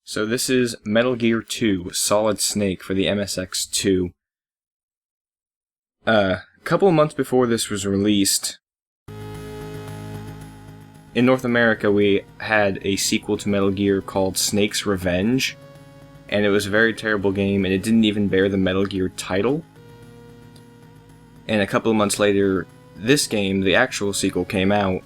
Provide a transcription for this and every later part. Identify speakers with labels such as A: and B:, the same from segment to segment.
A: So this is Metal Gear 2 Solid Snake for the MSX2. A couple of months before this was released, in North America we had a sequel to Metal Gear called Snake's Revenge, and it was a very terrible game, and it didn't even bear the Metal Gear title. And a couple of months later, this game, the actual sequel, came out,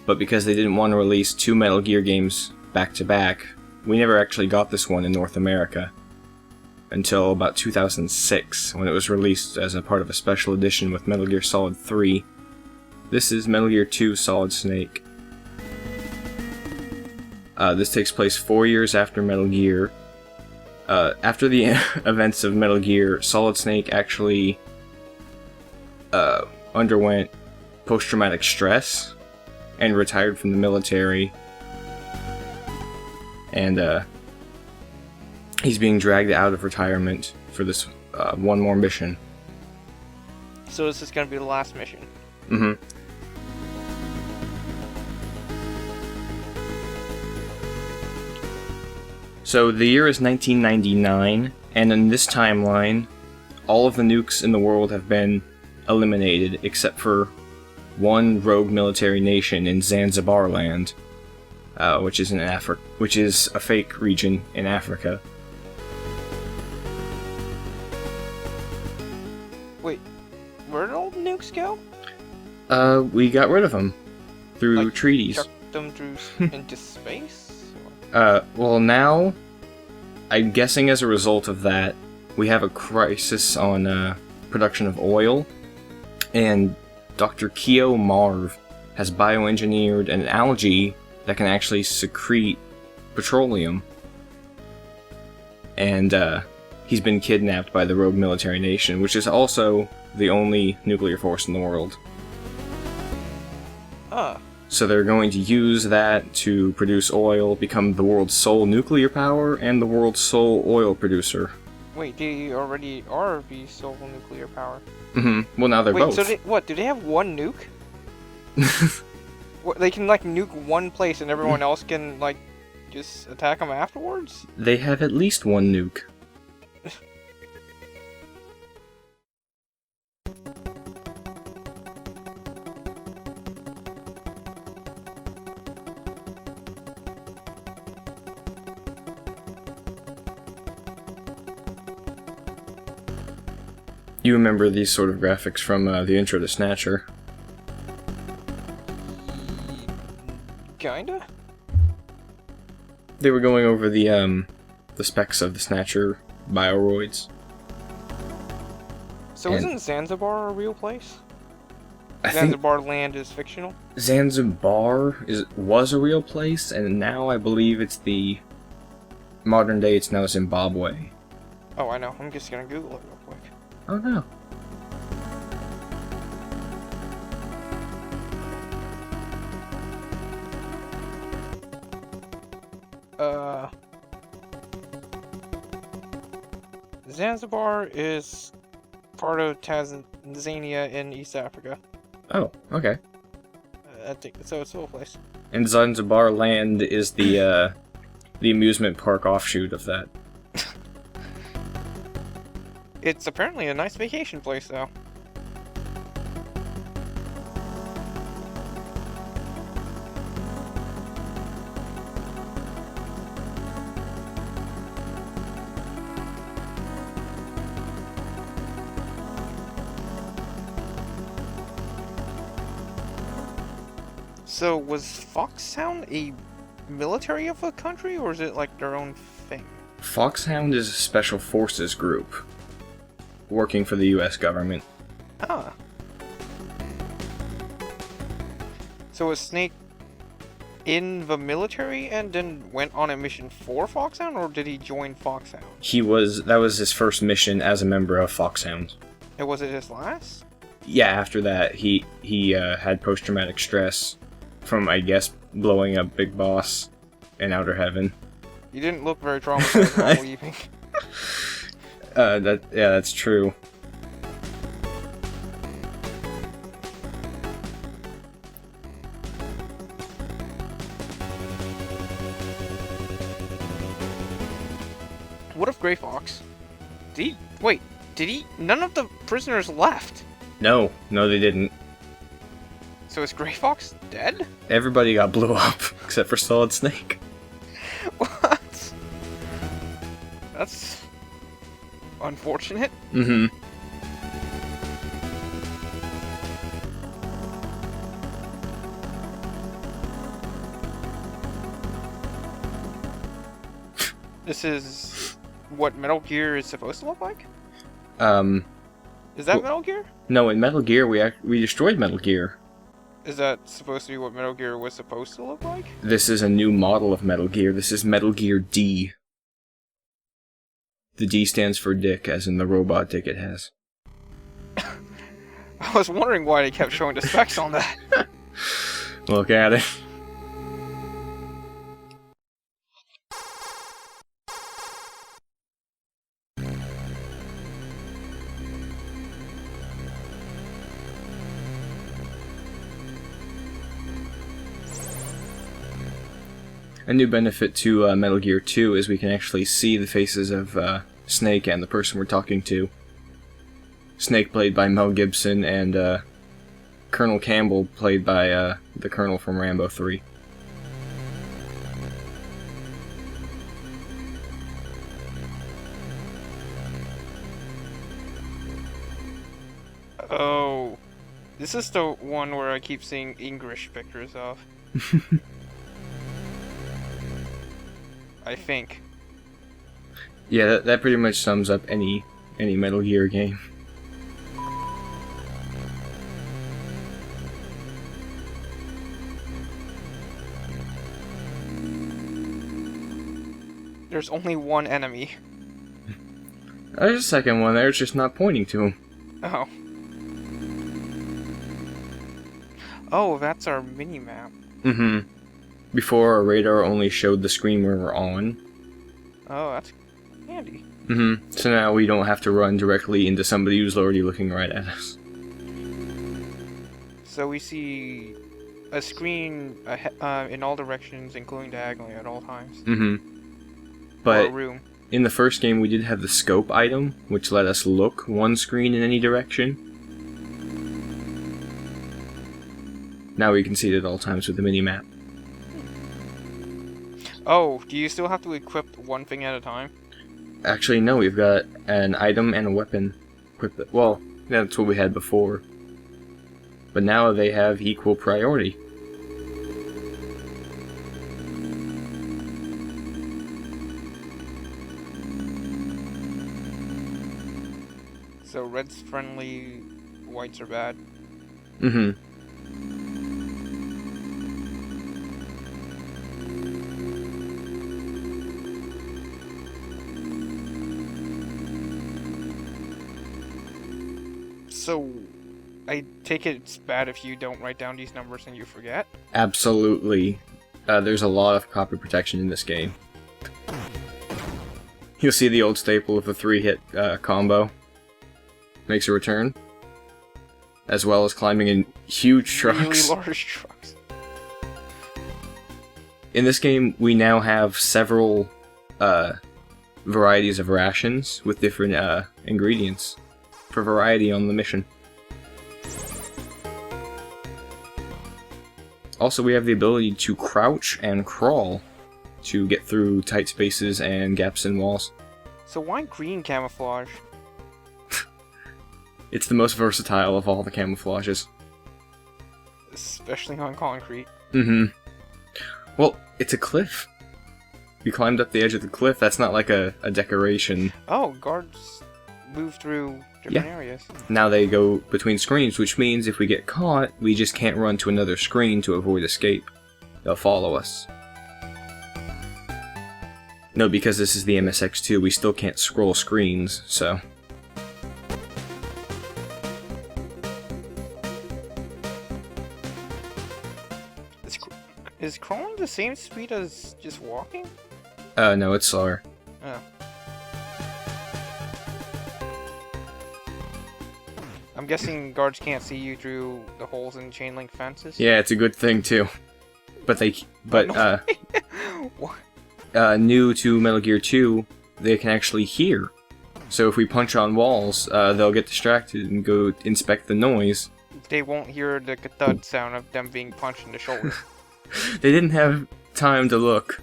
A: but because they didn't want to release two Metal Gear games back to back, we never actually got this one in North America until about 2006, when it was released as a part of a special edition with Metal Gear Solid 3. This is Metal Gear 2 Solid Snake. This takes place 4 years after Metal Gear. After the events of Metal Gear, Solid Snake actually underwent post-traumatic stress and retired from the military. And he's being dragged out of retirement for this one more mission.
B: So this is going to be the last mission?
A: Mm-hmm. So the year is 1999, and in this timeline, all of the nukes in the world have been eliminated, except for one rogue military nation in Zanzibarland, which is a fake region in Africa.
B: Wait, where did all the nukes go?
A: We got rid of them through treaties.
B: Chucked them through into space?
A: Well, now, I'm guessing as a result of that, we have a crisis on production of oil, and Dr. Keo Marv has bioengineered an algae that can actually secrete petroleum. And he's been kidnapped by the rogue military nation, which is also the only nuclear force in the world. So they're going to use that to produce oil, become the world's sole nuclear power, and the world's sole oil producer.
B: Wait, they already are the sole nuclear power?
A: Mm-hmm. Well, now they're both.
B: Wait, so do they have one nuke? What, they can, nuke one place and everyone else can, just attack them afterwards?
A: They have at least one nuke. You remember these sort of graphics from the intro to Snatcher?
B: Kinda?
A: They were going over the specs of the Snatcher bioroids.
B: So isn't Zanzibar a real place?
A: I think
B: Zanzibarland is fictional?
A: Zanzibar was a real place, and now I believe it's the modern day. It's now Zimbabwe.
B: Oh, I know. I'm just gonna Google it real quick.
A: Oh no.
B: Zanzibar is part of Tanzania in East Africa.
A: Oh, okay.
B: I think so. It's a whole place.
A: And Zanzibarland is the amusement park offshoot of that.
B: It's apparently a nice vacation place, though. So, was Foxhound a military of a country, or is it their own thing?
A: Foxhound is a special forces group working for the US government.
B: Ah. So was Snake in the military and then went on a mission for Foxhound, or did he join Foxhound?
A: That was his first mission as a member of Foxhound.
B: And was it his last?
A: Yeah, after that, he had post-traumatic stress from, I guess, blowing up Big Boss in Outer Heaven.
B: You didn't look very traumatized while leaving.
A: That's true.
B: What if Grey Fox? Wait, did he? None of the prisoners left.
A: No, they didn't.
B: So is Grey Fox dead?
A: Everybody got blew up, except for Solid Snake.
B: What? That's unfortunate.
A: Mm-hmm.
B: This is what Metal Gear is supposed to look like? Is that Metal Gear?
A: No, in Metal Gear, we destroyed Metal Gear.
B: Is that supposed to be what Metal Gear was supposed to look like?
A: This is a new model of Metal Gear. This is Metal Gear D. The D stands for Dick, as in the robot dick it has.
B: I was wondering why they kept showing the specs on that.
A: Look at it. A new benefit to Metal Gear 2 is we can actually see the faces of Snake and the person we're talking to. Snake played by Mel Gibson, and Colonel Campbell played by the Colonel from Rambo 3.
B: Oh, this is the one where I keep seeing English pictures of. I think.
A: Yeah, that pretty much sums up any Metal Gear game.
B: There's only one enemy.
A: There's a second one there, it's just not pointing to him.
B: Oh. Oh, that's our mini-map.
A: Mm-hmm. Before, our radar only showed the screen we were on.
B: Oh, that's handy.
A: Mm-hmm. So now we don't have to run directly into somebody who's already looking right at us.
B: So we see a screen in all directions, including diagonally at all times.
A: Mm-hmm.
B: Or
A: But
B: a room.
A: in the first game, we did have the scope item, which let us look one screen in any direction. Now we can see it at all times with the mini-map.
B: Oh, do you still have to equip one thing at a time?
A: Actually, no, we've got an item and a weapon equipped. Well, that's what we had before. But now they have equal priority.
B: So red's friendly, whites are bad.
A: Mm-hmm.
B: So, I take it it's bad if you don't write down these numbers and you forget?
A: Absolutely. There's a lot of copy protection in this game. You'll see the old staple of the 3-hit combo. Makes a return. As well as climbing in huge trucks.
B: Really large trucks.
A: In this game, we now have several varieties of rations with different ingredients for variety on the mission. Also, we have the ability to crouch and crawl to get through tight spaces and gaps in walls.
B: So why green camouflage?
A: It's the most versatile of all the camouflages.
B: Especially on concrete.
A: Mm-hmm. Well, it's a cliff. You climbed up the edge of the cliff, that's not like a decoration.
B: Oh, guards move through different areas.
A: Now they go between screens, which means if we get caught, we just can't run to another screen to avoid escape. They'll follow us. No, because this is the MSX2, we still can't scroll screens, so...
B: Is crawling the same speed as just walking?
A: No, it's slower.
B: Oh. I'm guessing guards can't see you through the holes in chain link fences?
A: Yeah, it's a good thing, too. But
B: What?
A: new to Metal Gear 2, they can actually hear. So if we punch on walls, they'll get distracted and go inspect the noise.
B: They won't hear the thud sound of them being punched in the shoulder.
A: They didn't have time to look.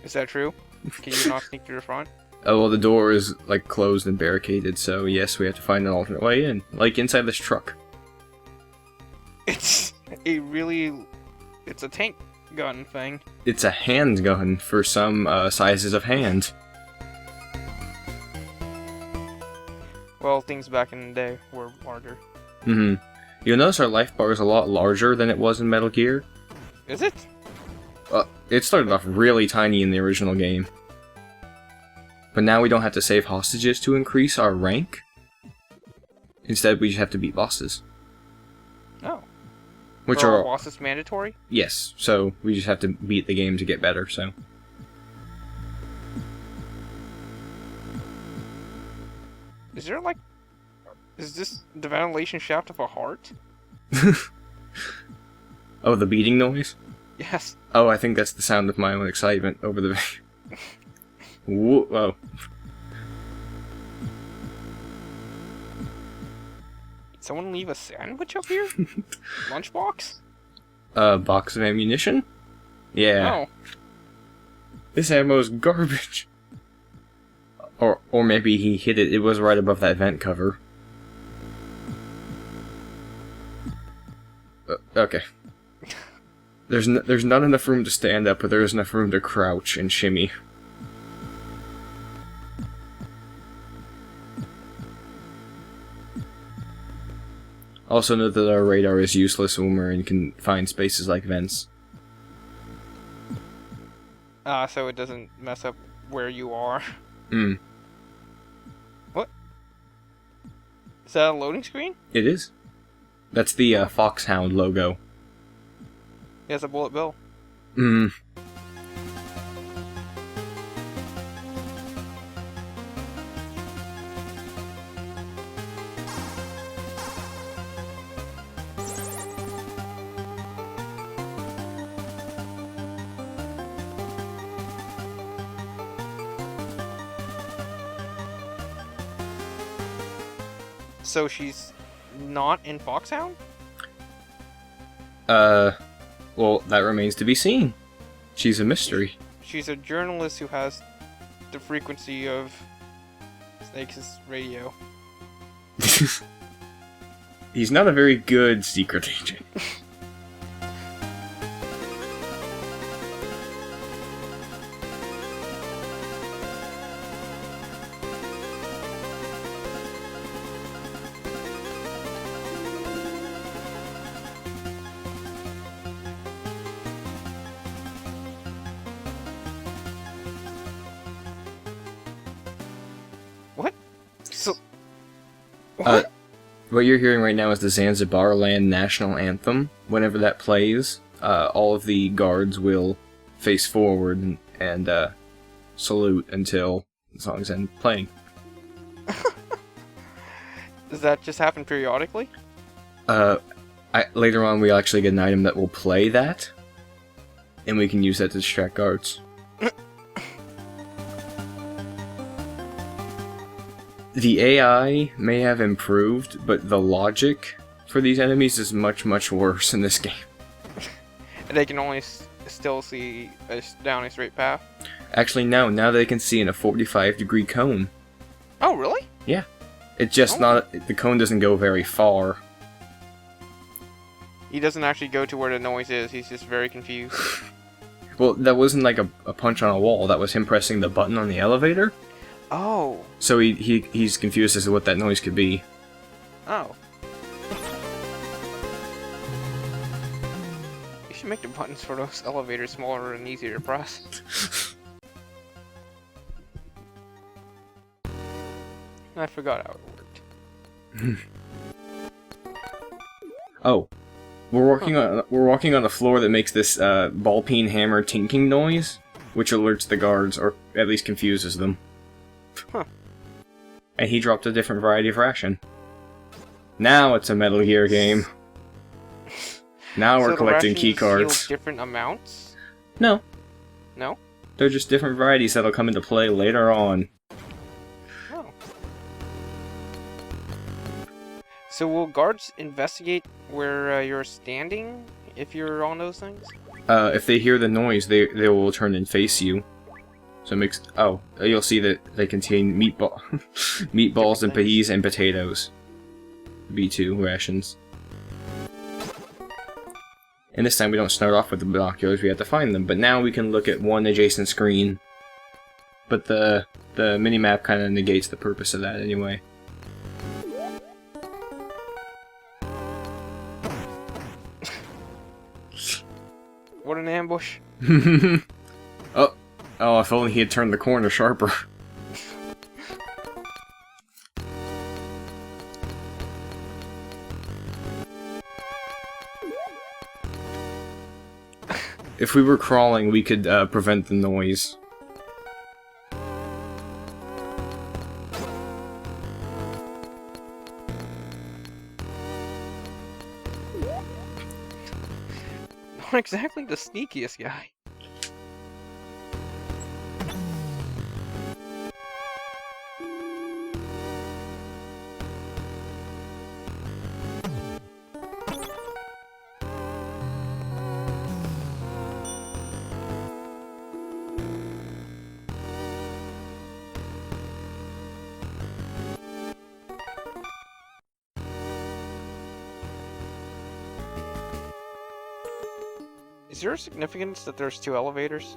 B: Is that true? Can you not sneak to the front?
A: Oh, well, the door is, like, closed and barricaded, so yes, we have to find an alternate way in. Like inside this truck.
B: It's a tank gun thing.
A: It's a handgun for some sizes of hand.
B: Well, things back in the day were larger.
A: You'll notice our life bar is a lot larger than it was in Metal Gear.
B: Is it?
A: It started off really tiny in the original game. But now we don't have to save hostages to increase our rank. Instead, we just have to beat bosses.
B: Oh.
A: Which
B: are
A: are
B: bosses mandatory?
A: Yes, so we just have to beat the game to get better, so.
B: Is this the ventilation shaft of a heart?
A: Oh, the beating noise?
B: Yes.
A: Oh, I think that's the sound of my own excitement over the... Whoa.
B: Did someone leave a sandwich up here? Lunchbox?
A: Box of ammunition? Yeah.
B: Oh.
A: This ammo's garbage. Or maybe he hid it. It was right above that vent cover. Okay. There's not enough room to stand up, but there is enough room to crouch and shimmy. Also note that our radar is useless when we're in confined spaces like vents.
B: So it doesn't mess up where you are. What? Is that a loading screen?
A: It is. That's the Foxhound logo.
B: He has a bullet bill. So she's not in Foxhound?
A: Well, that remains to be seen. She's a mystery.
B: She's a journalist who has the frequency of Snake's radio.
A: He's not a very good secret agent.
B: What? So... What?
A: What you're hearing right now is the Zanzibarland national anthem. Whenever that plays, all of the guards will face forward and salute until the song's end playing.
B: Does that just happen periodically?
A: Later on we'll actually get an item that will play that, and we can use that to distract guards. The AI may have improved, but the logic for these enemies is much, much worse in this game.
B: And they can only still see down a straight path?
A: Actually, no. Now they can see in a 45-degree cone.
B: Oh, really?
A: Yeah. It's just not... The cone doesn't go very far.
B: He doesn't actually go to where the noise is. He's just very confused.
A: Well, that wasn't like a punch on a wall. That was him pressing the button on the elevator.
B: Oh.
A: So he's confused as to what that noise could be.
B: Oh. You should make the buttons for those elevators smaller and easier to press. I forgot how it worked.
A: Oh. We're walking on a floor that makes this ball-peen hammer tinking noise, which alerts the guards, or at least confuses them.
B: Huh.
A: And he dropped a different variety of ration. Now it's a Metal Gear game. Now we're
B: So the
A: collecting key
B: rations
A: cards.
B: yield different amounts?
A: No,
B: No?
A: they're just different varieties that'll come into play later on.
B: Oh. So will guards investigate where you're standing if you're on those things?
A: If they hear the noise, they will turn and face you. So it makes... Oh, you'll see that they contain meatballs and peas and potatoes. B2 rations. And this time we don't start off with the binoculars, we have to find them. But now we can look at one adjacent screen. But the minimap kind of negates the purpose of that anyway.
B: What an ambush.
A: Oh, if only he had turned the corner sharper. If we were crawling, we could prevent the noise.
B: Not exactly the sneakiest guy. Is there a significance that there's 2 elevators?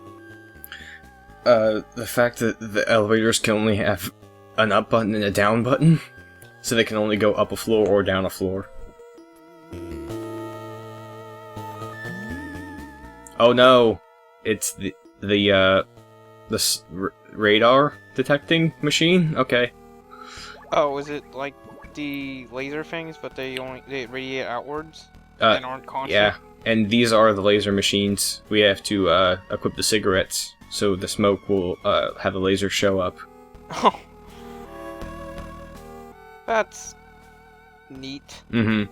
A: The fact that the elevators can only have an up button and a down button, so they can only go up a floor or down a floor. Oh no! It's the radar detecting machine? Okay.
B: Oh, is it like the laser things, but they radiate outwards and aren't constant?
A: Yeah, and these are the laser machines. We have to equip the cigarettes, so the smoke will have the laser show up.
B: Oh. That's neat.
A: Mm-hmm.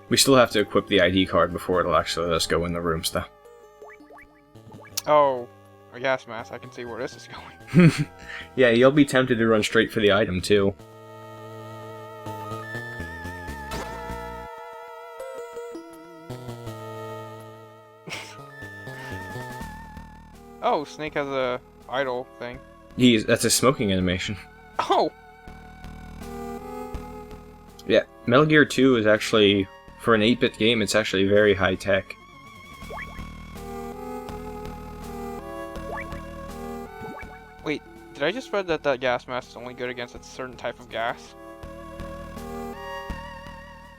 A: We still have to equip the ID card before it'll actually let us go in the rooms, though.
B: Oh, a gas mask. I can see where this is going.
A: Yeah, you'll be tempted to run straight for the item, too.
B: Oh, Snake has a idle thing.
A: That's a smoking animation.
B: Oh!
A: Yeah, Metal Gear 2 is actually, for an 8-bit game, it's actually very high-tech.
B: Wait, did I just read that that gas mask is only good against a certain type of gas?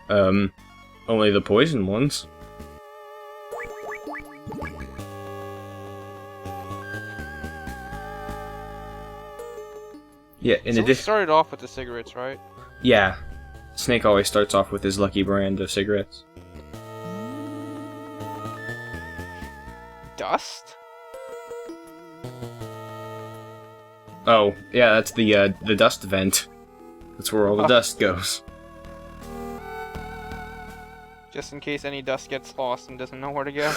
A: Only the poison ones. Yeah, in
B: So we
A: addition...
B: started off with the cigarettes, right?
A: Yeah. Snake always starts off with his lucky brand of cigarettes.
B: Dust?
A: Oh, yeah, that's the dust vent. That's where all the dust goes.
B: Just in case any dust gets lost and doesn't know where to go.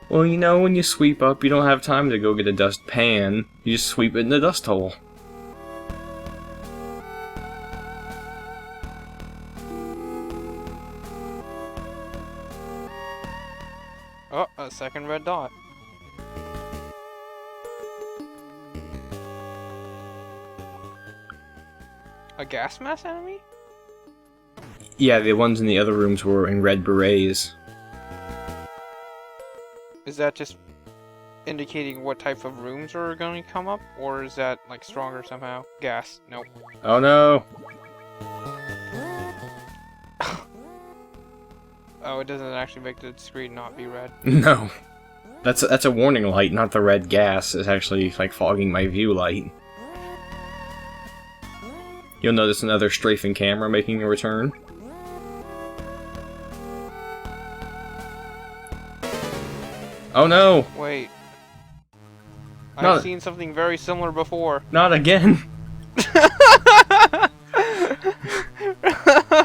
A: Well, you know, when you sweep up, you don't have time to go get a dust pan. You just sweep it in the dust hole.
B: Oh, a second red dot. A gas mask enemy?
A: Yeah, the ones in the other rooms were in red berets.
B: Is that just indicating what type of rooms are going to come up? Or is that, like, stronger somehow? Gas. Nope.
A: Oh no!
B: Oh, it doesn't actually make the screen not be red.
A: No. That's a warning light, not the red gas. It's actually, like, fogging my view light. You'll notice another strafing camera making a return. Oh no!
B: Wait. I've seen something very similar before.
A: Not again.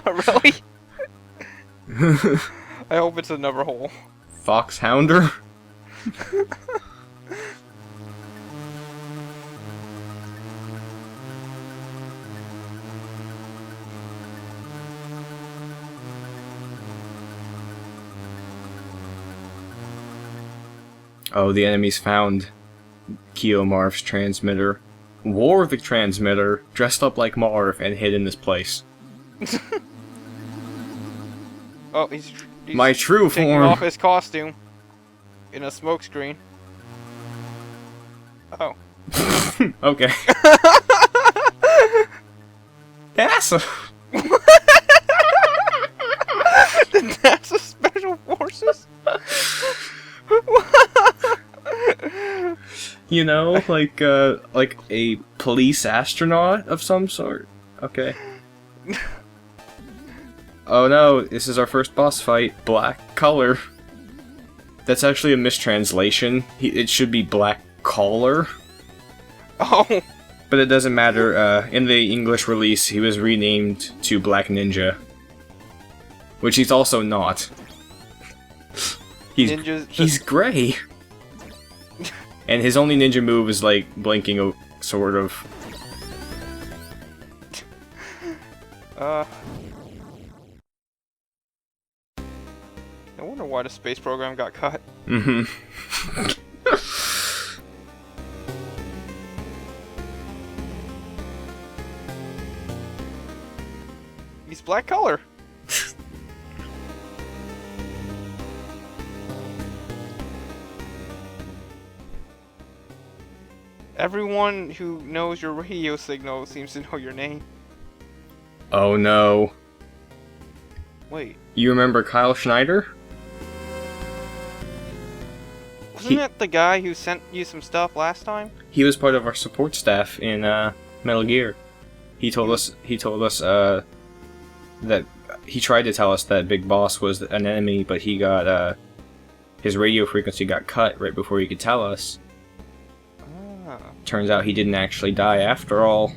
B: Really? I hope it's another hole.
A: Foxhounder? Oh, the enemies found Keomarv's transmitter. Wore the transmitter, dressed up like Marv, and hid in this place.
B: Oh, he's
A: my true
B: taking
A: form.
B: off his costume in a smokescreen. Oh.
A: Okay. NASA.
B: The NASA Special Forces?
A: You know, like a police astronaut of some sort. Okay. Oh no, this is our first boss fight. Black color. That's actually a mistranslation. It should be black collar.
B: Oh.
A: But it doesn't matter. In the English release, he was renamed to Black Ninja. Which he's also not. He's gray. And his only ninja move is like blinking, sort of.
B: I wonder why the space program got cut.
A: Mm-hmm.
B: He's black color. Everyone who knows your radio signal seems to know your name.
A: Oh no.
B: Wait.
A: You remember Kyle Schneider?
B: Wasn't that the guy who sent you some stuff last time?
A: He was part of our support staff in Metal Gear. He told us that he tried to tell us that Big Boss was an enemy, but he got his radio frequency got cut right before he could tell us.
B: Ah.
A: Turns out he didn't actually die after all.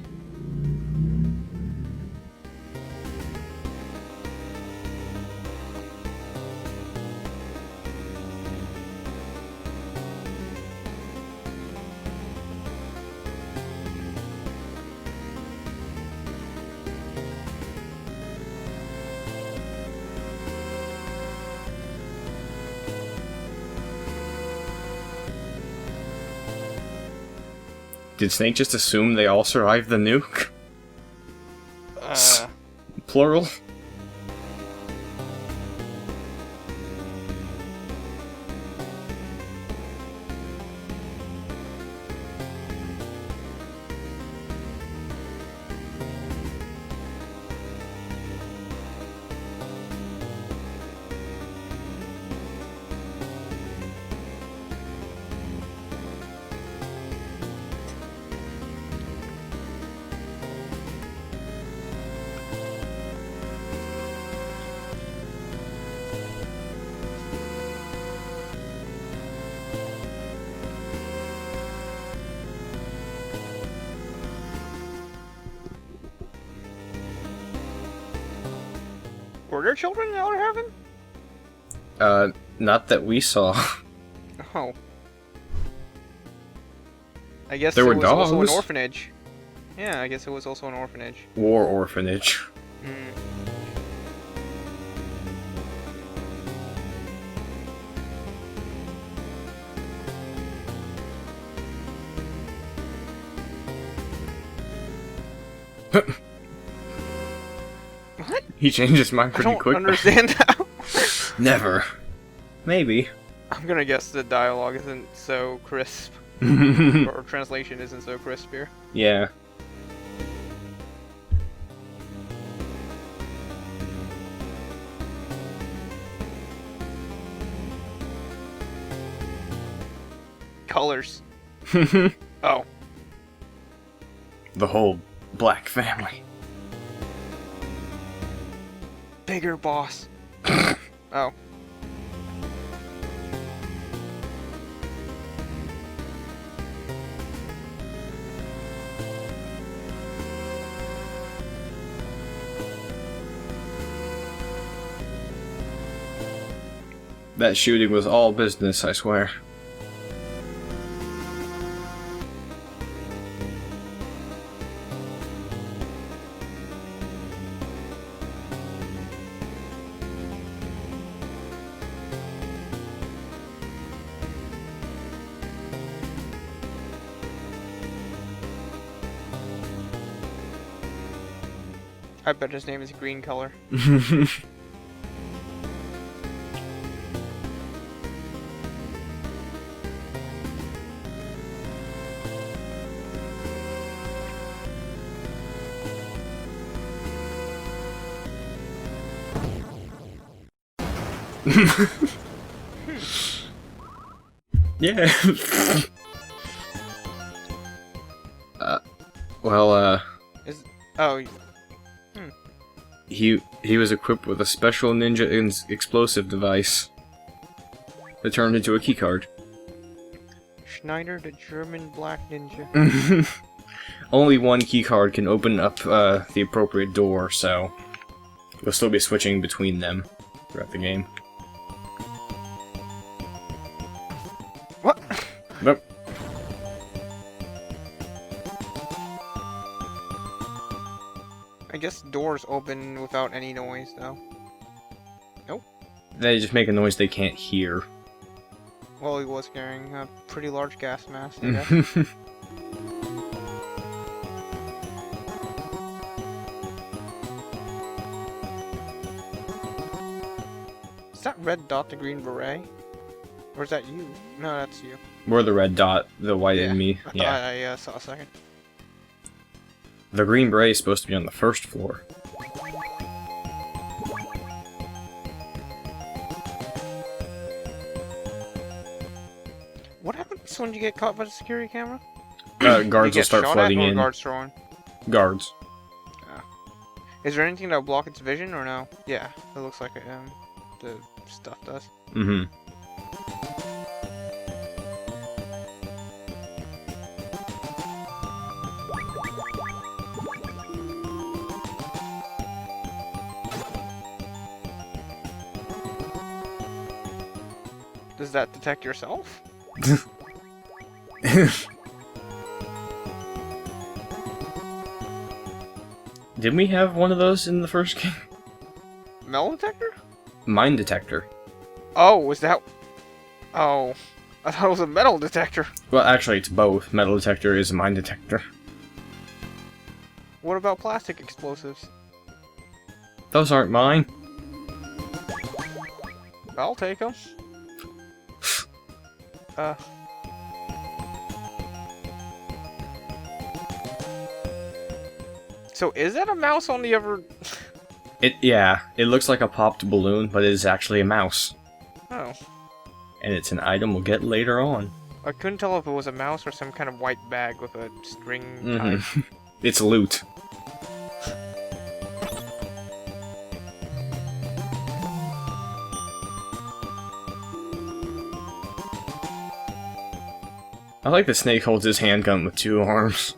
A: Did Snake just assume they all survived the nuke? Plural?
B: Were there children in Outer Heaven?
A: Not that we saw.
B: Oh. I guess
A: there
B: it
A: were
B: was
A: dogs.
B: Also an orphanage. Yeah, I guess it was also an orphanage.
A: War orphanage.
B: What?
A: He changed his mind pretty quick.
B: I don't understand how.
A: Never. Maybe.
B: I'm gonna guess the dialogue isn't so crisp. Or translation isn't so crisp here.
A: Yeah.
B: Colors. Oh.
A: The whole black family.
B: Bigger boss. Oh.
A: That shooting was all business, I swear.
B: I bet his name is green color.
A: Yeah. Well,
B: Oh,
A: he was equipped with a special ninja explosive device that turned into a keycard.
B: Schneider, the German black ninja.
A: Only one keycard can open up the appropriate door, so we'll still be switching between them throughout the game.
B: What?
A: Nope.
B: I guess doors open without any noise, though. Nope.
A: They just make a noise they can't hear.
B: Well, he was carrying a pretty large gas mask, I guess. Is that red dot the green beret? Or is that you? No, that's you.
A: We're the red dot, the white
B: Yeah.
A: enemy.
B: I
A: Yeah.
B: thought I saw a second.
A: The green beret is supposed to be on the first floor.
B: What happens when you get caught by the security camera?
A: Guards
B: You
A: will
B: get
A: start
B: shot
A: flooding
B: at, or
A: in.
B: guards throwing?
A: Guards.
B: Is there anything that will block its vision, or no? Yeah, it looks like the stuff does.
A: Mm-hmm.
B: Does that detect yourself?
A: Didn't we have one of those in the first game?
B: Metal detector?
A: Mine detector.
B: Oh, was that... Oh, I thought it was a metal detector.
A: Well, actually, it's both. Metal detector is a mine detector.
B: What about plastic explosives?
A: Those aren't mine.
B: I'll take them. So is that a mouse on the other...
A: Yeah, it looks like a popped balloon, but it is actually a mouse.
B: Oh.
A: And it's an item we'll get later on.
B: I couldn't tell if it was a mouse or some kind of white bag with a string tied.
A: It's loot. I like the snake holds his handgun with 2 arms.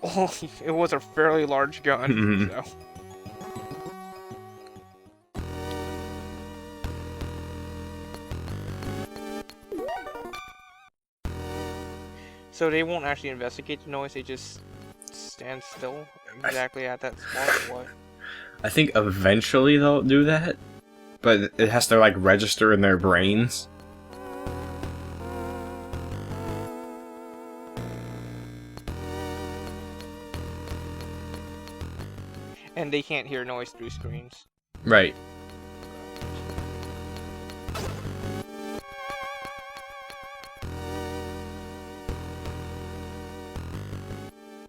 B: Oh, it was a fairly large gun, so... So they won't actually investigate the noise, they just stand still exactly at that spot, or what?
A: I think eventually they'll do that, but it has to like register in their brains.
B: And they can't hear noise through screens.
A: Right.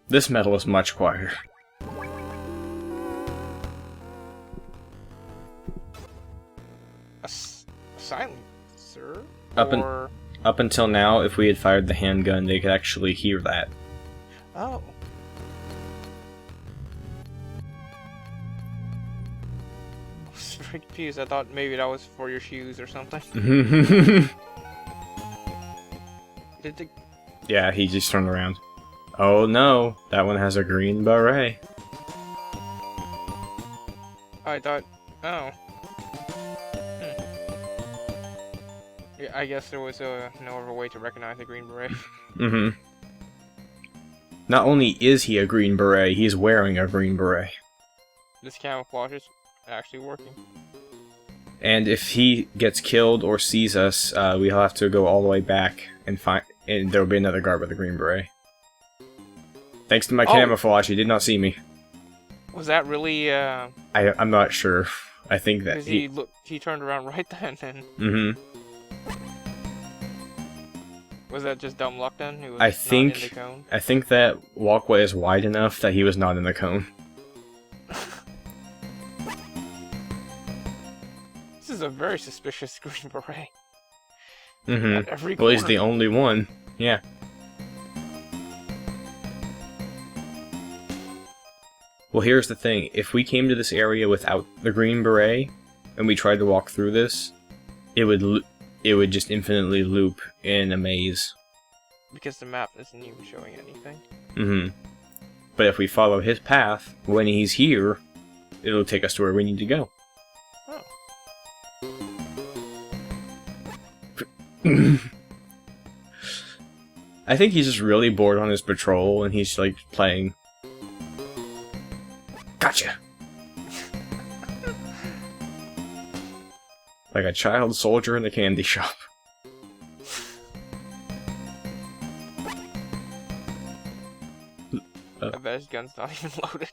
A: This metal is much quieter.
B: A silencer?
A: Up until now, if we had fired the handgun, they could actually hear that.
B: Oh. I was very confused. I thought maybe that was for your shoes or something. Did the...
A: Yeah, he just turned around. Oh no, that one has a green beret.
B: I thought... Oh. I guess there was no other way to recognize a Green Beret.
A: Mm-hmm. Not only is he a Green Beret, he's wearing a Green Beret.
B: This camouflage is actually working.
A: And if he gets killed or sees us, we'll have to go all the way back and there'll be another guard with a Green Beret. Thanks to my camouflage, he did not see me.
B: Was that really,
A: I'm not sure. I think that
B: he turned around right then, and...
A: Mm-hmm.
B: Was that just dumb luck then? He was
A: I
B: not in the cone?
A: think that walkway is wide enough that he was not in the cone.
B: This is a very suspicious Green Beret.
A: Mm-hmm. Well, he's the only one. Yeah. Well, here's the thing. If we came to this area without the Green Beret, and we tried to walk through this, it would just infinitely loop in a maze.
B: Because the map isn't even showing anything.
A: Mm-hmm. But if we follow his path, when he's here, it'll take us to where we need to go.
B: Oh.
A: I think he's just really bored on his patrol, and he's, like, playing. Gotcha! Like a child soldier in a candy shop.
B: I bet his gun's not even loaded.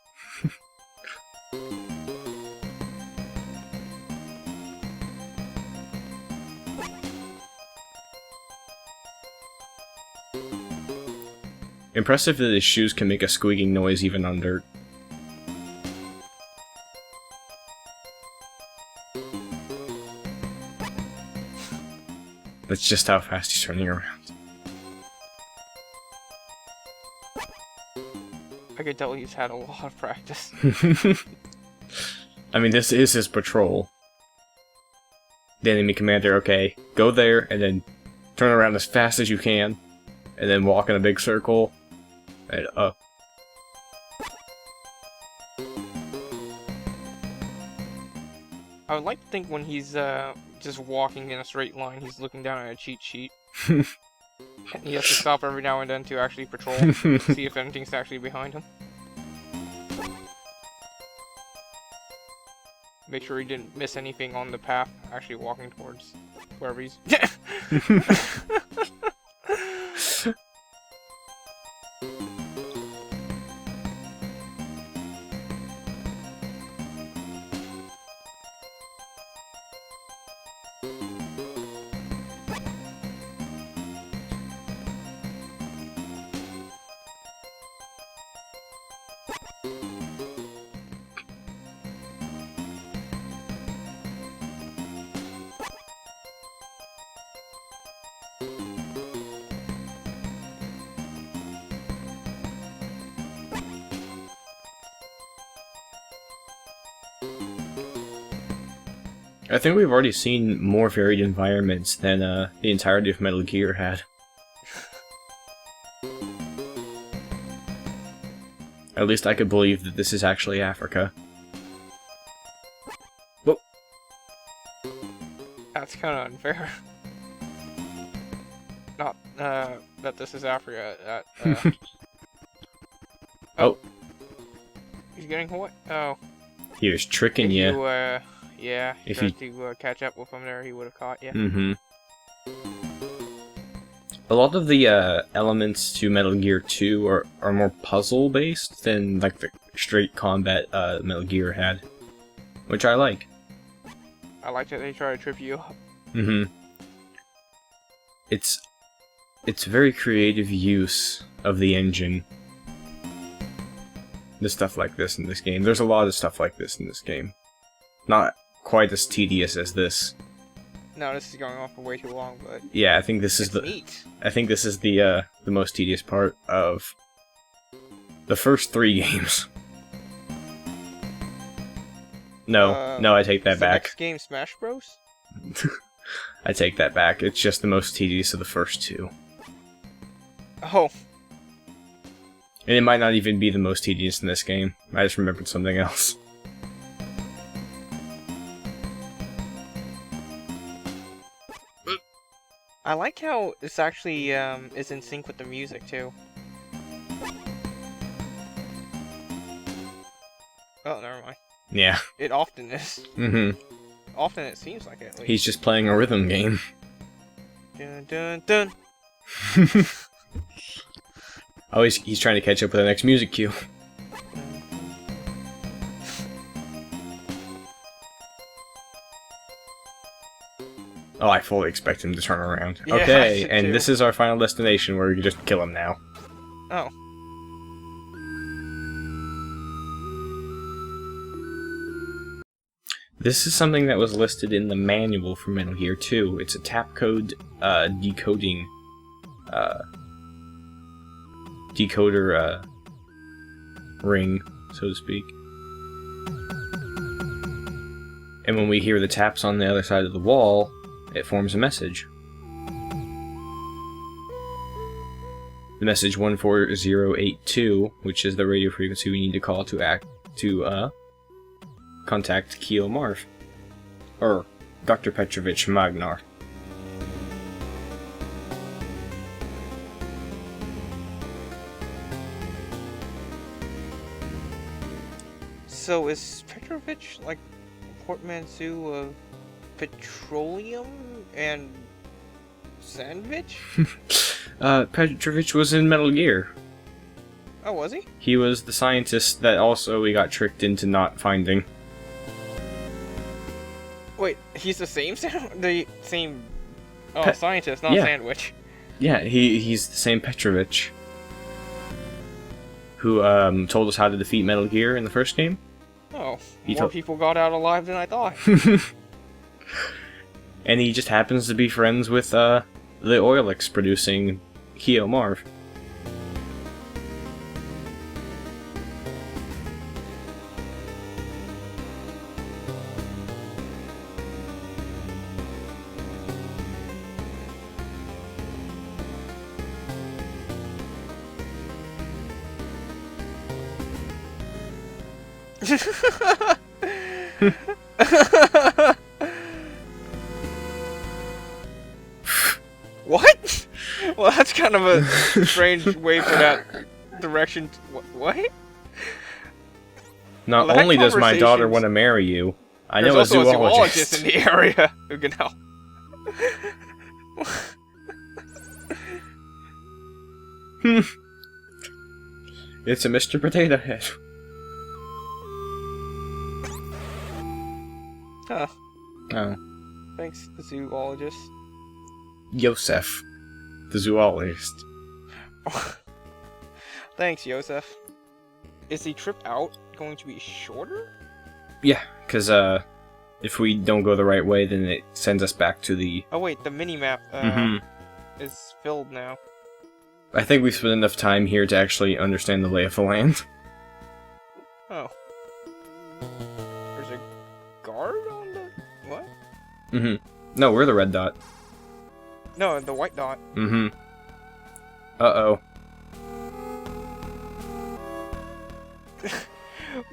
A: Impressive that his shoes can make a squeaking noise even on dirt. That's just how fast he's turning around.
B: I could tell he's had a lot of practice.
A: I mean, this is his patrol. The enemy commander, okay, go there and then turn around as fast as you can, and then walk in a big circle, and up.
B: I would like to think when he's just walking in a straight line, he's looking down at a cheat sheet. And he has to stop every now and then to actually patrol, see if anything's actually behind him. Make sure he didn't miss anything on the path, actually walking towards wherever he's...
A: I think we've already seen more varied environments than the entirety of Metal Gear had. At least I could believe that this is actually Africa. Whoa.
B: That's kind of unfair. Not, that this is Africa.
A: Oh.
B: He's getting what? Oh.
A: He was tricking you.
B: Yeah,
A: if
B: tried to catch up with him there, he would have caught you.
A: Mm-hmm. A lot of the elements to Metal Gear 2 are more puzzle-based than like the straight combat Metal Gear had, which I like.
B: I like that they try to trip you up.
A: Mm-hmm. It's very creative use of the engine. There's stuff like this in this game. There's a lot of stuff like this in this game. Not quite as tedious as this.
B: No, this is going on for way too long, but
A: yeah, I think this is
B: neat.
A: I think this is the most tedious part of the first 3 games. No, I take that back.
B: Next game Smash Bros?
A: I take that back. It's just the most tedious of the first 2.
B: Oh.
A: And it might not even be the most tedious in this game. I just remembered something else.
B: I like how this actually is in sync with the music too. Oh, never mind.
A: Yeah.
B: It often is.
A: Mm-hmm.
B: Often it seems like it, at least.
A: He's just playing a rhythm game.
B: Dun dun dun.
A: Oh, he's trying to catch up with the next music cue. Oh, I fully expect him to turn around.
B: Yeah,
A: Okay,
B: I
A: and
B: do.
A: this is our final destination where we can just kill him now.
B: Oh.
A: This is something that was listed in the manual for Metal Gear 2. It's a tap code decoding decoder ring, so to speak. And when we hear the taps on the other side of the wall, it forms a message. The message 14082, which is the radio frequency we need to call to contact Keo Marv. Or Dr. Petrovich Magnar.
B: So is Petrovich like a portmanteau of petroleum and sandwich?
A: Petrovich was in Metal Gear.
B: Oh, was he?
A: He was the scientist that also we got tricked into not finding.
B: Wait, he's the same scientist, not
A: yeah.
B: sandwich.
A: Yeah, he's the same Petrovich. Who told us how to defeat Metal Gear in the first game.
B: Oh, more people got out alive than I thought.
A: And he just happens to be friends with the Oilix producing Keo Marv.
B: What? Well, that's kind of a strange way for that direction. What?
A: Not
B: Well, that
A: only does my daughter
B: conversation's-
A: want to marry you, I
B: There's
A: know a
B: also
A: zoologist.
B: in the area who can help.
A: It's a Mr. Potato Head.
B: Huh.
A: Oh.
B: Thanks, zoologist.
A: Yosef, the zoologist.
B: Thanks, Yosef. Is the trip out going to be shorter?
A: Yeah, because if we don't go the right way, then it sends us back to the...
B: Oh wait, the minimap
A: Mhm.
B: is filled now.
A: I think we've spent enough time here to actually understand the lay of the land.
B: Oh. There's a guard on the... what?
A: Mm-hmm. No, we're the red dot.
B: No, the white dot.
A: Mm-hmm. Uh-oh.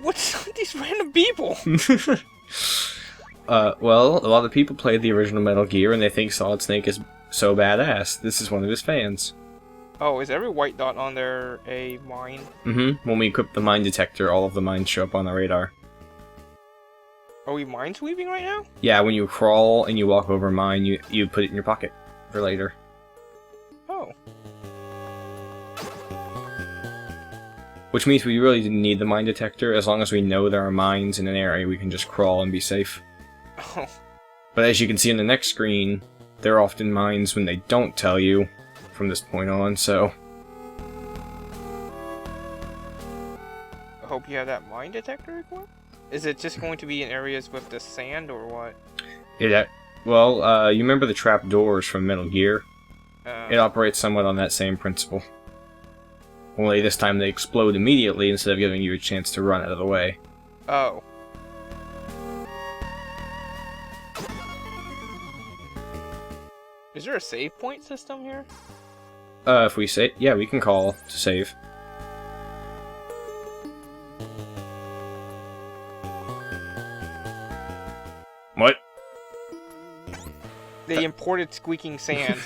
B: What's with these random people?
A: Well, a lot of people played the original Metal Gear and they think Solid Snake is so badass. This is one of his fans.
B: Oh, is every white dot on there a mine?
A: Mm-hmm. When we equip the mine detector, all of the mines show up on the radar.
B: Are we mine sweeping right now?
A: Yeah, when you crawl and you walk over a mine, you put it in your pocket for later.
B: Oh.
A: Which means we really didn't need the mine detector. As long as we know there are mines in an area, we can just crawl and be safe.
B: Oh.
A: But as you can see on the next screen, there are often mines when they don't tell you from this point on, so...
B: I hope you have that mine detector equipped? Is it just going to be in areas with the sand or what?
A: Well, you remember the trap doors from Metal Gear?
B: Uh,
A: It operates somewhat on that same principle. Only this time they explode immediately instead of giving you a chance to run out of the way.
B: Oh. Is there a save point system here?
A: If we say... yeah, we can call to save. What?
B: They imported squeaking sand.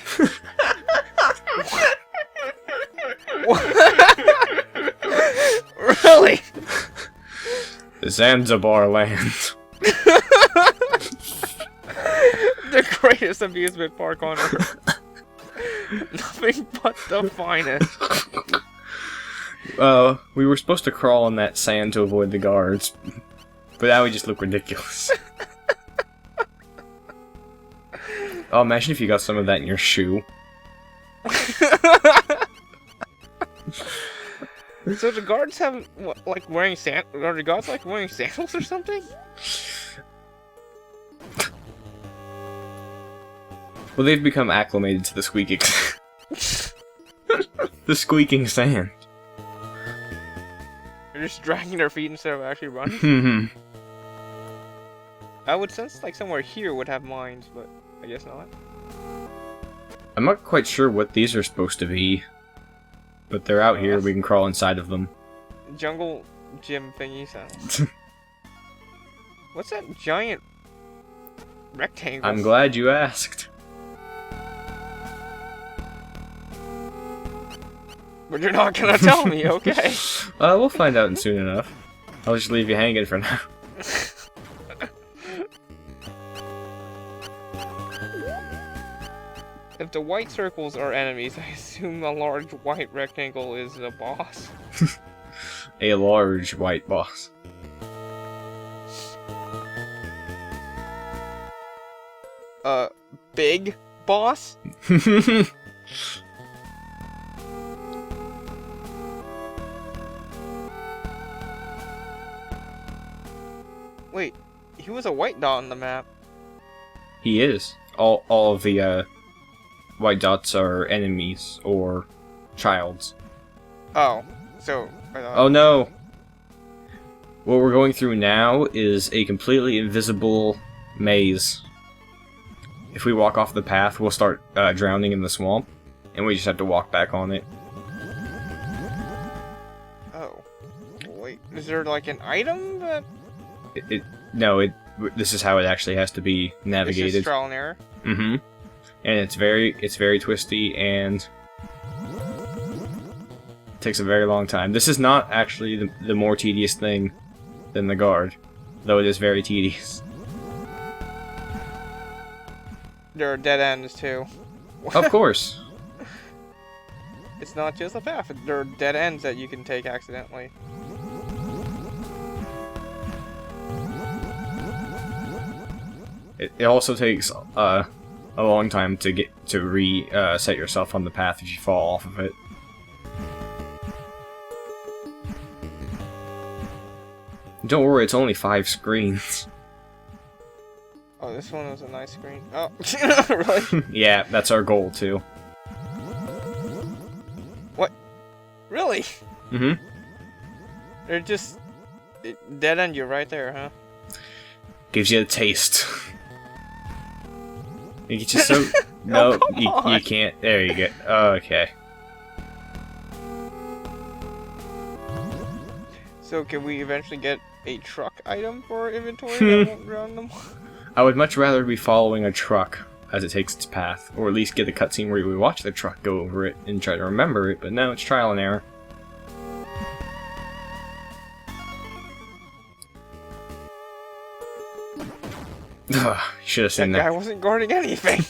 B: Really?
A: Zanzibarland.
B: The greatest amusement park on earth. Nothing but the finest.
A: We were supposed to crawl on that sand to avoid the guards, but now we just look ridiculous. Oh, imagine if you got some of that in your shoe.
B: So the guards have, what, like wearing are the guards like wearing sandals or something?
A: Well, they've become acclimated to the squeaking... the squeaking sand.
B: They're just dragging their feet instead of actually running? I would sense like somewhere here would have mines, but I guess not.
A: I'm not quite sure what these are supposed to be, but they're out here, we can crawl inside of them.
B: Jungle gym thingy sounds. What's that giant rectangle?
A: I'm glad you asked.
B: But you're not gonna tell me, okay?
A: We'll find out soon enough. I'll just leave you hanging for now.
B: If the white circles are enemies, I assume the large white rectangle is the boss.
A: A large white boss.
B: Big boss? Wait, he was a white dot on the map.
A: He is. All of the, white dots are enemies, or childs.
B: Oh, so...
A: Oh no! What we're going through now is a completely invisible maze. If we walk off the path, we'll start drowning in the swamp, and we just have to walk back on it.
B: Oh. Wait, is there like an item that...
A: This is how it actually has to be navigated.
B: It's just trial and error?
A: Mm-hmm. And it's very twisty, and takes a very long time. This is not actually the more tedious thing than the guard, though it is very tedious.
B: There are dead ends too.
A: Of course.
B: It's not just a path, there are dead ends that you can take accidentally.
A: It also takes a long time to get to reset yourself on the path if you fall off of it. Don't worry, it's only 5 screens.
B: Oh, this one was a nice screen. Oh, really?
A: Yeah, that's our goal too.
B: What? Really?
A: Mm-hmm.
B: They're just... dead end you right there, huh?
A: Gives you a taste. You get you so... No, you can't. There you go. Okay.
B: So can we eventually get a truck item for our inventory that won't drown them?
A: I would much rather be following a truck as it takes its path, or at least get a cutscene where we watch the truck go over it and try to remember it, but no, it's trial and error. Should have seen
B: that
A: that.
B: guy wasn't guarding anything.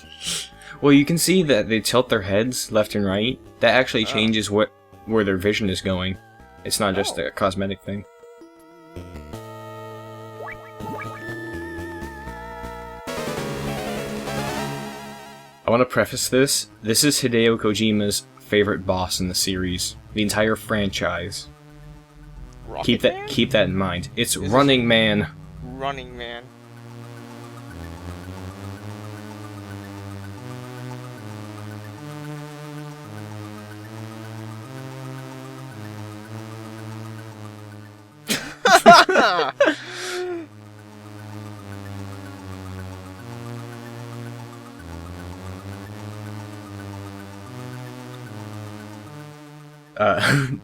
A: Well, you can see that they tilt their heads left and right. That actually changes where their vision is going. It's not just a cosmetic thing. I want to preface this. This is Hideo Kojima's favorite boss in the series. The entire franchise. Keep that in mind. It's Running Man.
B: Running Man.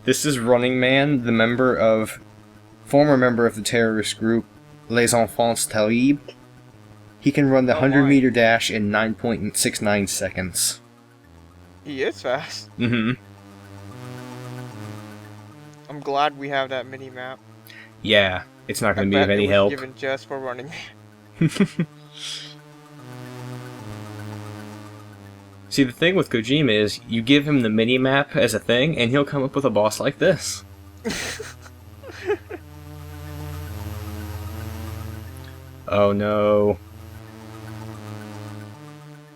A: This is Running Man, the former member of the terrorist group Les Enfants Terribles. He can run the
B: Oh
A: 100-meter dash in 9.69 seconds.
B: He is fast.
A: Mm-hmm.
B: I'm glad we have that mini map.
A: Yeah, it's not
B: I
A: going to be of
B: bet
A: any
B: it was
A: help.
B: given just for running man.
A: See, the thing with Kojima is, you give him the mini-map as a thing, and he'll come up with a boss like this. Oh no.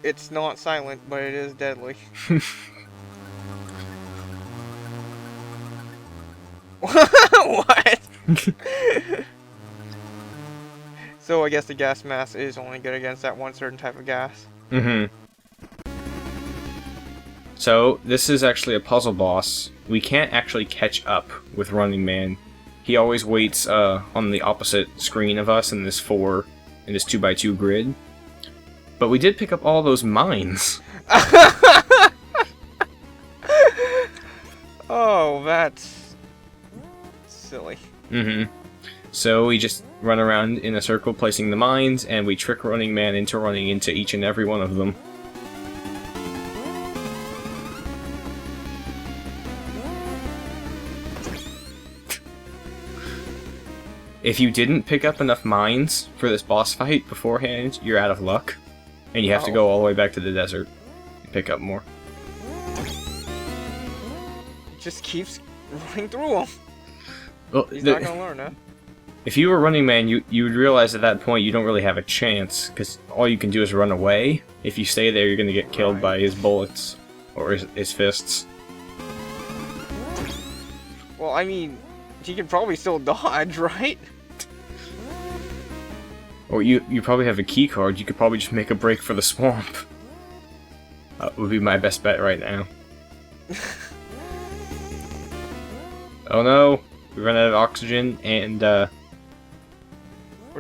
B: It's not silent, but it is deadly. What? So I guess the gas mask is only good against that one certain type of gas.
A: Mm-hmm. So, this is actually a puzzle boss. We can't actually catch up with Running Man. He always waits on the opposite screen of us in this 2x2 grid. But we did pick up all those mines.
B: Oh, that's silly.
A: Mm-hmm. So we just run around in a circle placing the mines, and we trick Running Man into running into each and every one of them. If you didn't pick up enough mines for this boss fight beforehand, you're out of luck. And you have to go all the way back to the desert and pick up more.
B: It just keeps running through them.
A: Well,
B: He's not gonna learn, huh?
A: if you were Running Man, you would realize at that point you don't really have a chance, because all you can do is run away. If you stay there, you're going to get killed by his bullets, or his fists.
B: Well, I mean, he can probably still dodge, right?
A: Or you probably have a key card, you could probably just make a break for the swamp. Would be my best bet right now. Oh no, we run out of oxygen, and
B: We're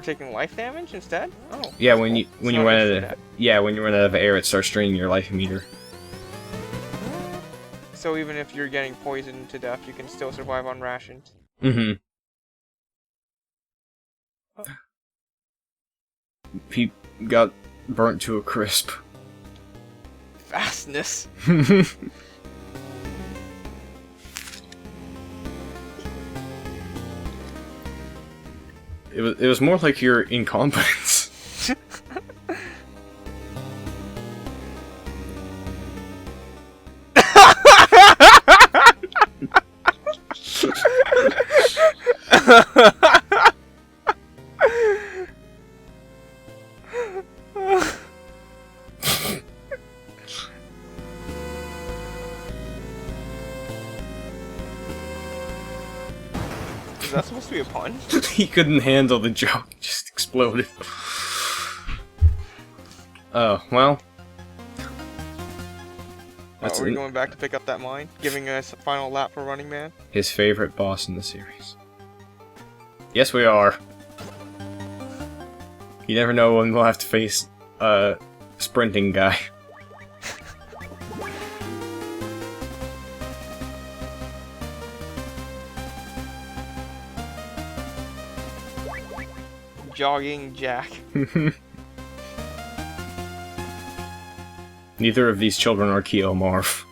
B: taking life damage instead? Oh.
A: yeah, when you run out of air, it starts draining your life meter.
B: So even if you're getting poisoned to death, you can still survive on rations.
A: Mm-hmm.
B: Oh.
A: He got burnt to a crisp.
B: Fastness.
A: It was more like your incompetence.
B: Is that supposed to be a pun?
A: He couldn't handle the joke, just exploded. Oh, well.
B: Are we going back to pick up that mine? Giving us a final lap for Running Man?
A: His favorite boss in the series. Yes, we are. You never know when we'll have to face a sprinting guy.
B: Jogging Jack.
A: Neither of these children are Keomorph.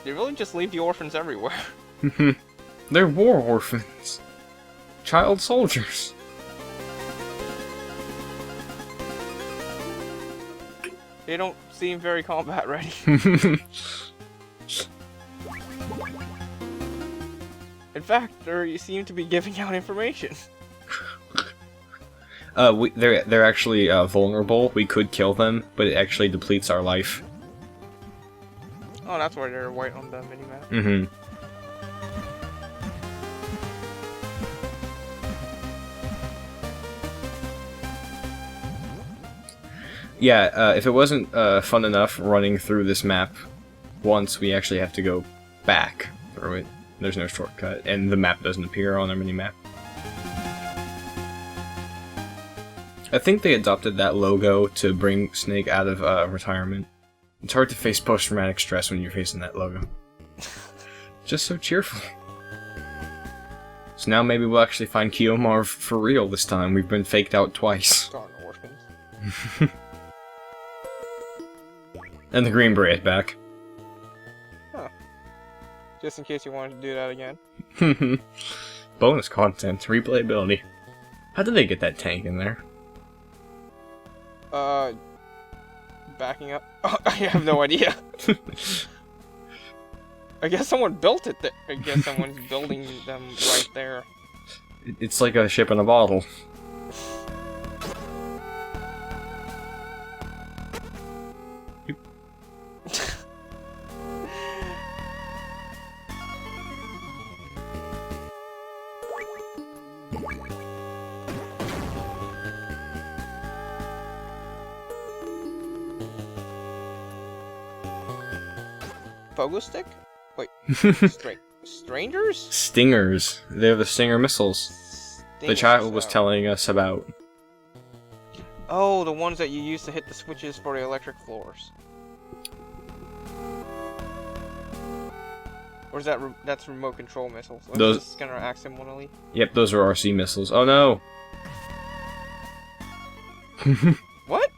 B: They really just leave the orphans everywhere.
A: They're war orphans. Child soldiers.
B: They don't seem very combat ready. In fact, they seem to be giving out information.
A: They're actually vulnerable. We could kill them, but it actually depletes our life.
B: Oh, that's why they're white on the minimap.
A: Mm-hmm. Yeah, if it wasn't fun enough running through this map once, we actually have to go back through it. There's no shortcut, and the map doesn't appear on our mini-map. I think they adopted that logo to bring Snake out of retirement. It's hard to face post-traumatic stress when you're facing that logo. Just so cheerful. So now maybe we'll actually find Kiyomar for real this time. We've been faked out twice.
B: Darn orphans.
A: And the Green Beret back.
B: Huh. Just in case you wanted to do that again.
A: Bonus content, replayability. How did they get that tank in there?
B: Backing up? I have no idea. I guess someone built it there. I guess someone's building them right there.
A: It's like a ship in a bottle.
B: Pogo stick? Wait. Strangers?
A: Stingers. They're the Stinger missiles. The child was telling us about.
B: Oh, the ones that you use to hit the switches for the electric floors. Or is that that's remote control missiles? Or
A: Those
B: is gonna accidentally.
A: Yep, those are RC missiles. Oh no.
B: What?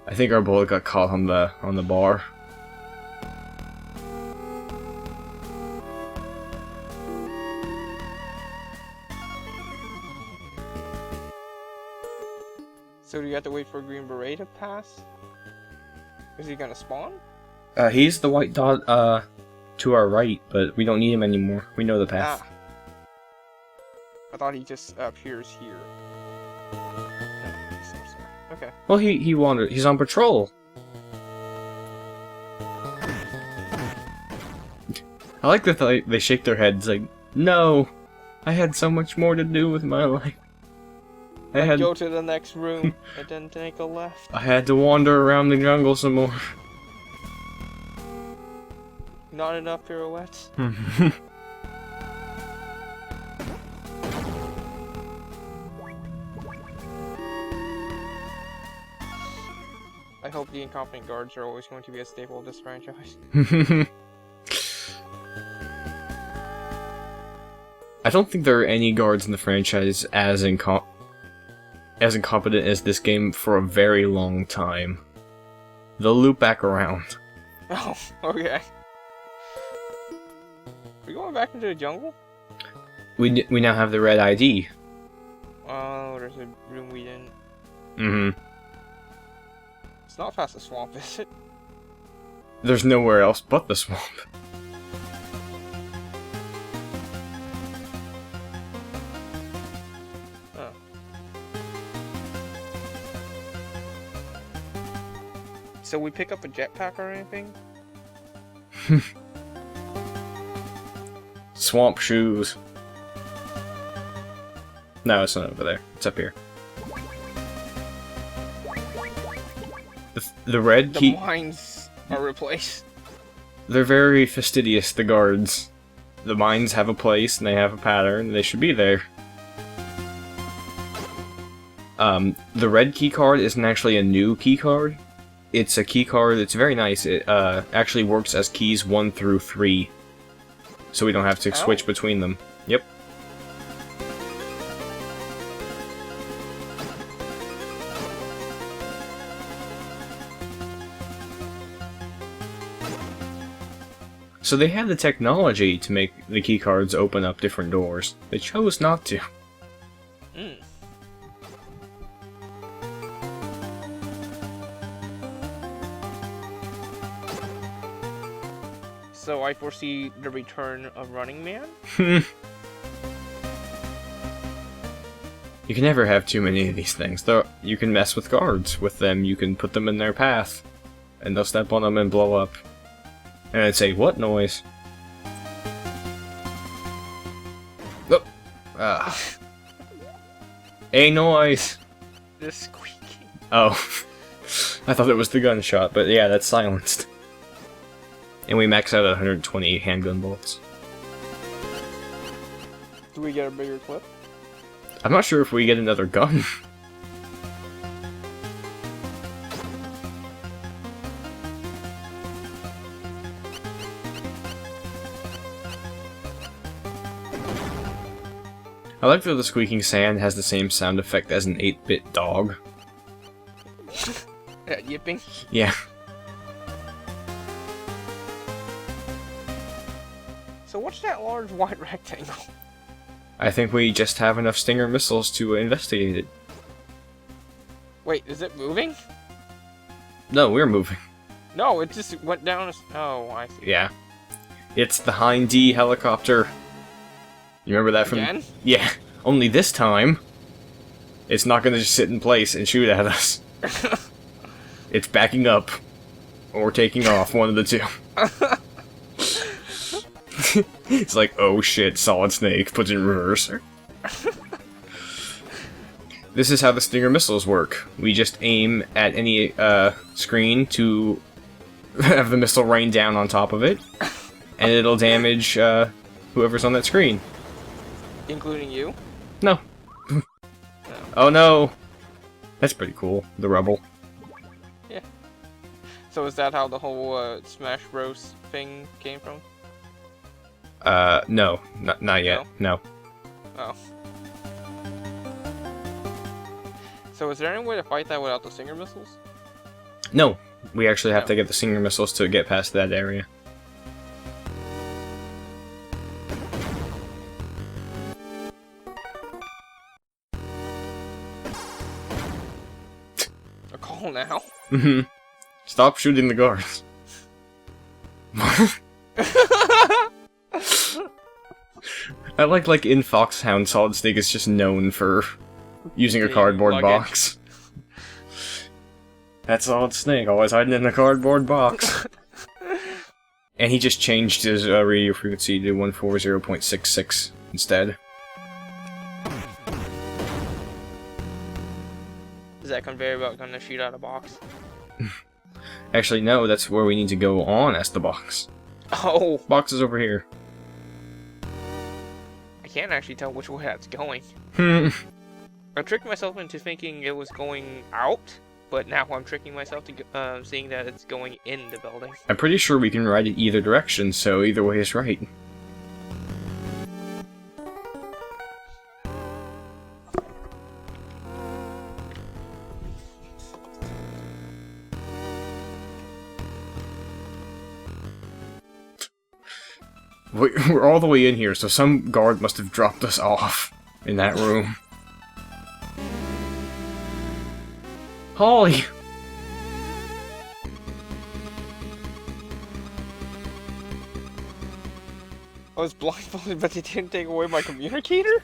A: I think our bullet got caught on the bar.
B: So do you have to wait for a Green Beret to pass? Is he gonna spawn?
A: He's the white dot to our right, but we don't need him anymore. We know the path.
B: Ah. I thought he just appears here. No, he's somewhere. Okay.
A: Well, he wandered. He's on patrol. I like that they shake their heads like, no, I had so much more to do with my life. I had
B: go to the next room and then take a left.
A: I had to wander around the jungle some more.
B: Not enough pirouettes. I hope the incompetent guards are always going to be a staple of this franchise.
A: I don't think there are any guards in the franchise as incompetent as this game for a very long time. They'll loop back around.
B: Oh, okay. We going back into the jungle?
A: We now have the red ID.
B: Oh, there's a room we didn't.
A: Mm-hmm.
B: It's not past the swamp, is it?
A: There's nowhere else but the swamp.
B: Oh. So we pick up a jetpack or anything?
A: Swamp shoes. No, it's not over there. It's up here. The red key.
B: The mines are replaced.
A: They're very fastidious, the guards. The mines have a place and they have a pattern, and they should be there. The red key card isn't actually a new key card. It's a key card that's very nice. It actually works as keys 1 through 3. So we don't have to switch between them. Yep. So they had the technology to make the keycards open up different doors. They chose not to.
B: Mm. So I foresee the return of Running Man?
A: You can never have too many of these things. Though you can mess with guards with them, you can put them in their path, and they'll step on them and blow up. And I'd say, what noise? Oh! A noise!
B: The squeaking.
A: Oh. I thought it was the gunshot, but yeah, that's silenced. And we max out at 128 handgun bullets.
B: Do we get a bigger clip?
A: I'm not sure if we get another gun. I like that the squeaking sand has the same sound effect as an 8-bit dog.
B: Yipping?
A: Yeah.
B: So what's that large white rectangle?
A: I think we just have enough Stinger missiles to investigate it.
B: Wait, is it moving?
A: No, we're moving.
B: No, it just went down. Oh, I see.
A: Yeah. It's the Hind D helicopter. You remember that from...
B: Again?
A: Yeah. Only this time, it's not gonna just sit in place and shoot at us. It's backing up. Or taking off, one of the two. It's like, oh shit, Solid Snake, puts it in reverse. This is how the Stinger missiles work. We just aim at any screen to have the missile rain down on top of it, and it'll damage whoever's on that screen.
B: Including you?
A: No.
B: No.
A: Oh no! That's pretty cool, the Rebel.
B: Yeah. So is that how the whole Smash Bros. Thing came from?
A: No. Not yet. No.
B: Oh. So is there any way to fight that without the Stinger missiles?
A: No. We actually have
B: No.
A: to get the Stinger missiles to get past that area.
B: A call now?
A: Mm-hmm. Stop shooting the guards. I like in Foxhound, Solid Snake is just known for using a
B: Being
A: cardboard
B: luggage.
A: box. That's Solid Snake, always hiding in a cardboard box. And he just changed his radio frequency to 140.66 instead.
B: Is that conveyor belt gonna shoot out a box?
A: Actually, no, that's where we need to go on as the box.
B: Oh!
A: Box is over here.
B: I can't actually tell which way that's going. I tricked myself into thinking it was going out, but now I'm tricking myself to seeing that it's going in the building.
A: I'm pretty sure we can ride it either direction, so either way is right. We're all the way in here, so some guard must have dropped us off in that room. Holly!
B: I was blindfolded, but they didn't take away my communicator?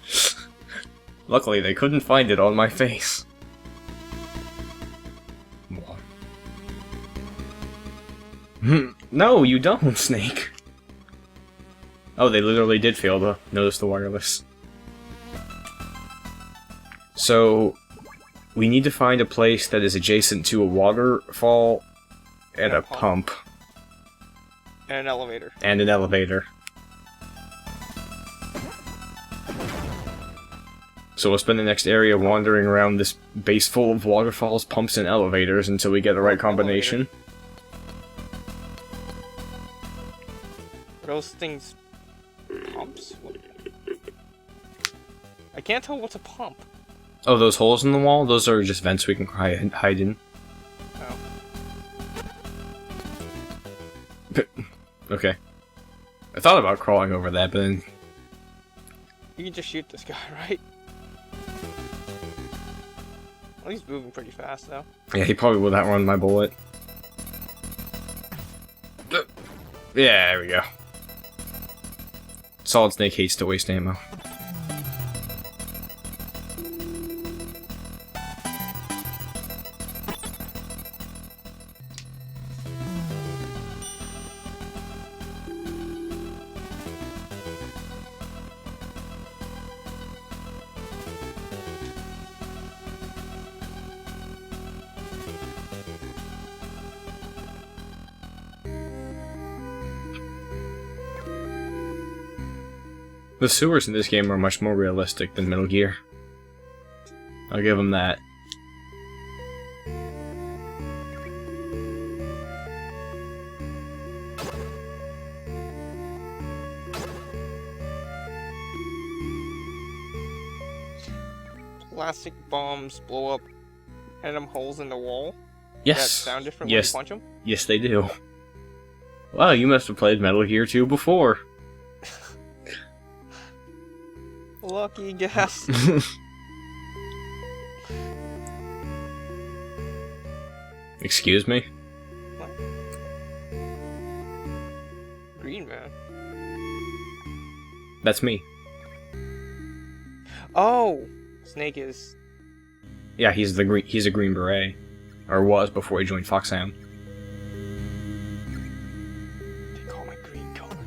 A: Luckily, they couldn't find it on my face. No, you don't, Snake. Oh, they literally did fail to notice the wireless. So, we need to find a place that is adjacent to a waterfall and a pump.
B: And an elevator.
A: And an elevator. So we'll spend the next area wandering around this base full of waterfalls, pumps, and elevators until we get the right combination.
B: Are those things pumps? What? I can't tell what's a pump.
A: Oh, those holes in the wall? Those are just vents we can hide in.
B: Oh.
A: Okay. I thought about crawling over that, but then...
B: You can just shoot this guy, right? Well, he's moving pretty fast, though.
A: Yeah, he probably would outrun my bullet. Yeah, there we go. Solid Snake hates to waste ammo. The sewers in this game are much more realistic than Metal Gear. I'll give them that.
B: plastic bombs blow up random holes in the wall that
A: Yes.
B: sound different
A: Yes.
B: when you punch them?
A: Yes, they do. Wow, you must have played Metal Gear 2 before.
B: Lucky guess.
A: Excuse me?
B: Green man.
A: That's me.
B: Oh! Snake is...
A: Yeah, he's a Green Beret. Or was before he joined Foxhound.
B: They call my green color.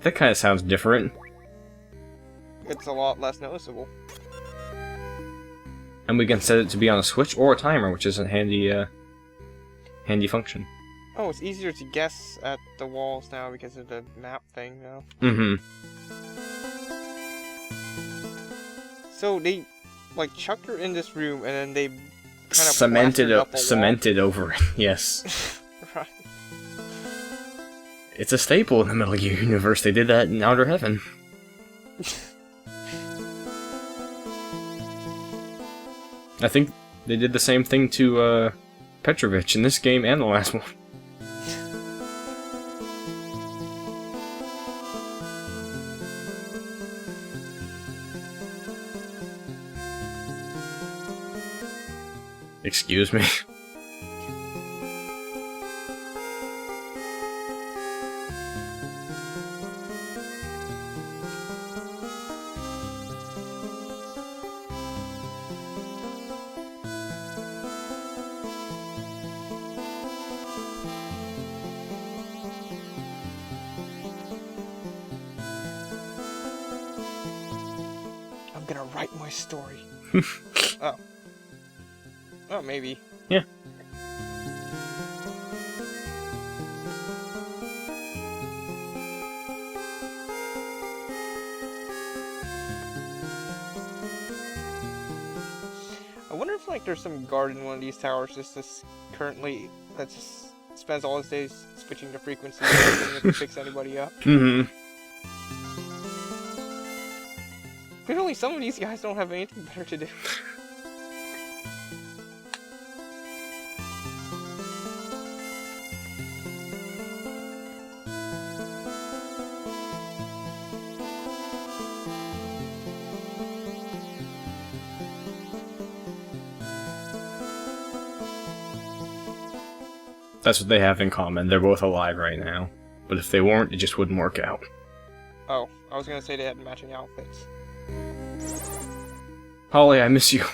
A: That kind of sounds different.
B: It's a lot less noticeable.
A: And we can set it to be on a switch or a timer, which is a handy function.
B: Oh, it's easier to guess at the walls now because of the map thing now.
A: Mm-hmm.
B: So they, like, chucked her in this room and then they kind of
A: Cemented over it, yes.
B: Right.
A: It's a staple in the Metal Gear universe. They did that in Outer Heaven. I think they did the same thing to Petrovich in this game and the last one. Excuse me.
B: I'm gonna write my story. Oh. Oh, maybe.
A: Yeah.
B: I wonder if, like, there's some guard in one of these towers that's just spends all his days switching the frequency and to fix anybody up.
A: Mm-hmm.
B: Clearly, some of these guys don't have anything better to do.
A: That's what they have in common. They're both alive right now. But if they weren't, it just wouldn't work out.
B: Oh, I was gonna say they had matching outfits.
A: Holly, I miss you.